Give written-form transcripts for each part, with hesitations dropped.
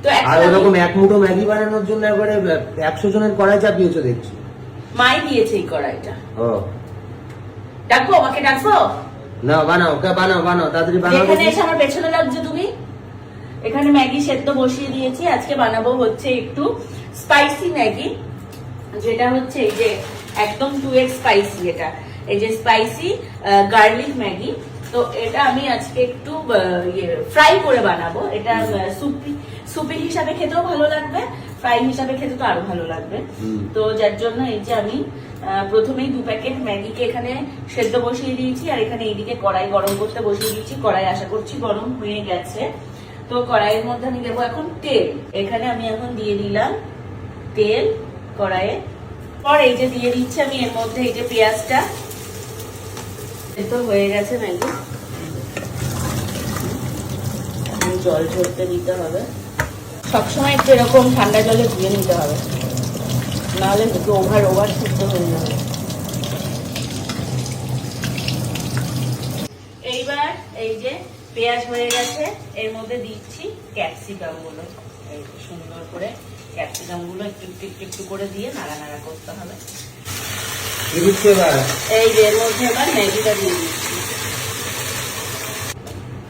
তো আর এরকম এক মুঠো ম্যাগি বানানোর জন্য একবারে 100 জনের কড়াই চাপিয়েছো দেখছি। মাই দিয়েছে এই কড়াইটা। ও ডাকবো, আমাকে ডাকবো? না বানাও, বানাও তাড়াতাড়ি বানাও। এখানে এসে আমার পেছনে লাগছে তুমি। এখানে ম্যাগি সেদ্ধ বসিয়ে দিয়েছি। আজকে বানাবো হচ্ছে একটু স্পাইসি ম্যাগি, যেটা হচ্ছে এই যে একদম 2x স্পাইসি। এটা এই যে স্পাইসি গার্লিক ম্যাগি। তো এটা আমি আজকে একটু ফ্রাই করে বানাবো। এটা সুপি হিসাবে খেতেও ভালো লাগবে, ফ্রাই হিসাবে খেতে তো আরো ভালো লাগবে। তো যার জন্য এই যে আমি প্রথমেই 2 প্যাকেট ম্যাগিকে এখানে সেদ্ধ বসিয়ে দিয়েছি, আর এখানে এইদিকে কড়াই গরম করতে বসিয়ে দিয়েছি। কড়াই আশা করছি গরম হয়ে গেছে। তো কড়াইয়ের মধ্যে আমি দেবো এখন তেল। এখানে আমি এখন দিয়ে দিলাম তেল কড়াইয়ে। পর এই যে দিয়ে দিচ্ছি আমি এর মধ্যে এই যে পেঁয়াজটা। তো হয়ে গেছে ম্যাগি, জল ঝরতে দিতে হবে। সবসময় একটু এরকম ঠান্ডা জলে ধুয়ে নিতে হবে, নাহলে একটু ওভার সিদ্ধ হয়ে যাবে। এইবার এই যে পেঁয়াজ হয়ে গেছে, এর মধ্যে দিচ্ছি ক্যাপসিকাম গুলো। এই সুন্দর করে ক্যাপসিকাম গুলো একটু করে দিয়ে নাড়া করতে হবে। এই যে এর মধ্যে এবার ম্যাগিটা দিয়ে দিচ্ছি।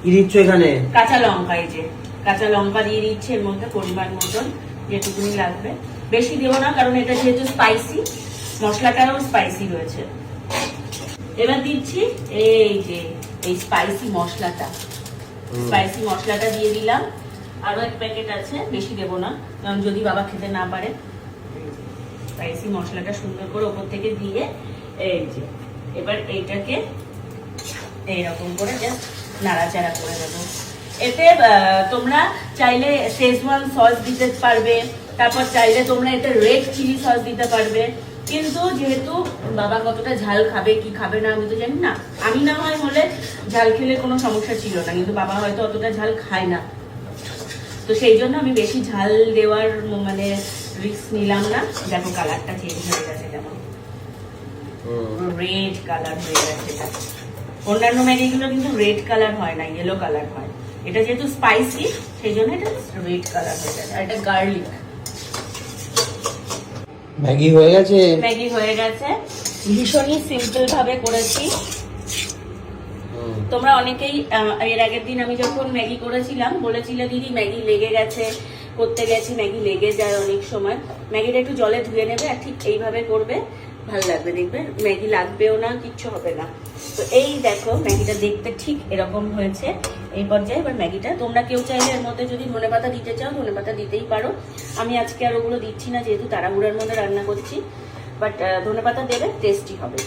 কি দিচ্ছ এখানে? কাঁচা লঙ্কা। এই যে কাঁচা লঙ্কা দিয়ে দিচ্ছি এর মধ্যে পরিমাণ মতন, যেটুকুনি লাগবে। বেশি দেবো না, কারণ এটা যেহেতু স্পাইসি, মশলাটাও স্পাইসি রয়েছে। এবার দিচ্ছি এই যে এই স্পাইসি মশলাটা দিয়ে দিলাম। আরো 1 প্যাকেট আছে, বেশি দেবো না, কারণ যদি বাবা খেতে না পারে। স্পাইসি মশলাটা সুন্দর করে ওপর থেকে দিয়ে এই যে এবার এইটাকে এইরকম করে জাস্ট নাড়াচাড়া করে দেবো। এতে তোমরা চাইলে শেজওয়ান সস দিতে পারবে, তারপর চাইলে তোমরা এতে রেড চিলি সস দিতে পারবে। কিন্তু যেহেতু বাবা কতটা ঝাল খাবে কি খাবে না আমি তো জানি না। আমি না হয় হলে ঝাল খেলে কোনো সমস্যা ছিল না, কিন্তু বাবা হয়তো অতটা ঝাল খায় না। তো সেই জন্য আমি বেশি ঝাল দেওয়ার মানে রিস্ক নিলাম না। দেখো কালারটা চেঞ্জ হয়ে গেছে, যেমন রেড কালার হয়ে গেছে। এটা অন্যান্য ম্যাগিগুলো কিন্তু রেড কালার হয় না, ইয়েলো কালার হয়। এটা যেহেতু স্পাইসি সেই জন্য এটা রেড কালার হয়ে গেছে। আর এটা গার্লিক। ম্যাগি হয়ে গেছে। ম্যাগি হয়ে গেছে, ভীষণই সিম্পল ভাবে করেছি। তোমরা অনেকেই এর আগের দিন আমি যখন ম্যাগি করেছিলাম বলেছিলে দিদি ম্যাগি লেগে গেছে, করতে গেছি ম্যাগি লেগে যায় অনেক সময়। ম্যাগিটা একটু জলে ধুয়ে নেবে আর ঠিক এইভাবে করবে, ভালো লাগবে, দেখবে ম্যাগি লাগবেও না, কিচ্ছু হবে না। তো এই দেখো ম্যাগিটা দেখতে ঠিক এরকম হয়েছে। এই পর্যায়ে এবার ম্যাগিটা তোমরা কেউ চাইলে এর মধ্যে যদি ধনেপাতা দিতে চাও ধনেপাতা দিতেই পারো। আমি আজকে আর ওগুলো দিচ্ছি না, যেহেতু তাড়াহুড়োর মধ্যে রান্না করছি। বাট ধনেপাতা দেবে, টেস্টি হবে।